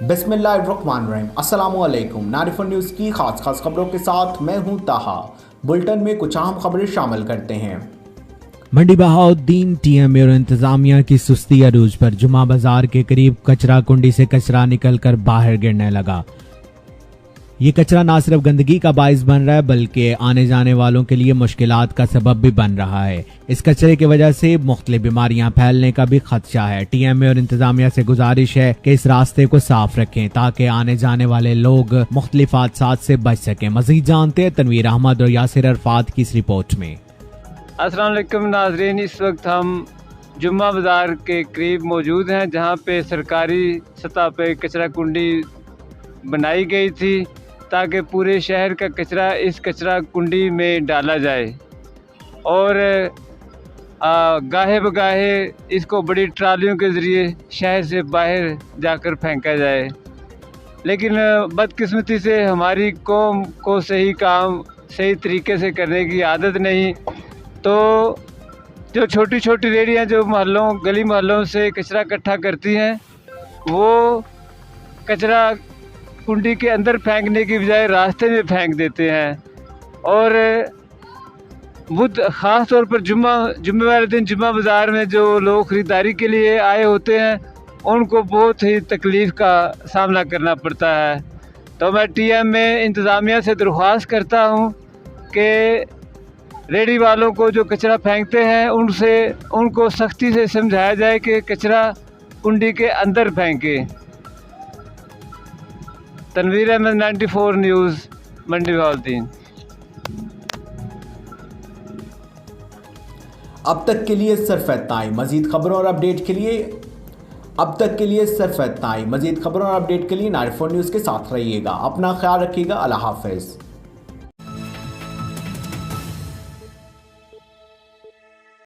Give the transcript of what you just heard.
बिस्मिल्लाहिर्रहमानिर्रहीम। अस्सलामुअलैकुम। नारिफन न्यूज़ की खास खबरों के साथ मैं हूं ताहा। बुलेटिन में कुछ अहम खबरें शामिल करते हैं। मंडी बहाउद्दीन टीएमए और इंतजामिया की सुस्ती अरूज पर जुमा बाजार के करीब कचरा कुंडी से कचरा निकलकर बाहर गिरने लगा। ये कचरा न सिर्फ गंदगी का बाइस बन रहा है बल्कि आने जाने वालों के लिए मुश्किलात का सबब भी बन रहा है। इस कचरे की वजह से मुख्तलिफ बीमारियां फैलने का भी खदशा है। टीएमए और इंतजामिया से गुजारिश है कि इस रास्ते को साफ रखें ताकि आने जाने वाले लोग मुख्तलिफ हादसात से बच सकें। मजीद जानते हैं तनवीर अहमद और यासिर अरफात की इस रिपोर्ट में। अस्सलाम वालेकुम नाजरीन, इस वक्त हम जुम्मा बाज़ार के करीब मौजूद हैं जहां पे सरकारी सतह पे कचरा कुंडी बनाई गई थी ताकि पूरे शहर का कचरा इस कचरा कुंडी में डाला जाए और गाहे बगाहे इसको बड़ी ट्रालियों के ज़रिए शहर से बाहर जाकर फेंका जाए। लेकिन बदकिस्मती से हमारी कौम को सही काम सही तरीके से करने की आदत नहीं, तो जो छोटी छोटी रेहड़ियाँ जो मोहल्लों गली मोहल्लों से कचरा इकट्ठा करती हैं वो कचरा कुंडी के अंदर फेंकने की बजाय रास्ते में फेंक देते हैं और बुध ख़ास तौर पर जुम्मे वाले दिन जुम्मा बाज़ार में जो लोग ख़रीदारी के लिए आए होते हैं उनको बहुत ही तकलीफ़ का सामना करना पड़ता है। तो मैं टीएमए इंतज़ामिया से दरख्वास्त करता हूँ कि रेहड़ी वालों को जो कचरा फेंकते हैं उनको सख्ती से समझाया जाए कि कचरा कुंडी के अंदर फेंके। तनवीर अहमद 94 न्यूज़, मंडी बहाउद्दीन। अब तक के लिए सिर्फ इतना ही। मजीद खबरों और अपडेट के लिए नारिफन न्यूज़ के साथ रहिएगा। अपना ख्याल रखिएगा। अल्लाह हाफिज़।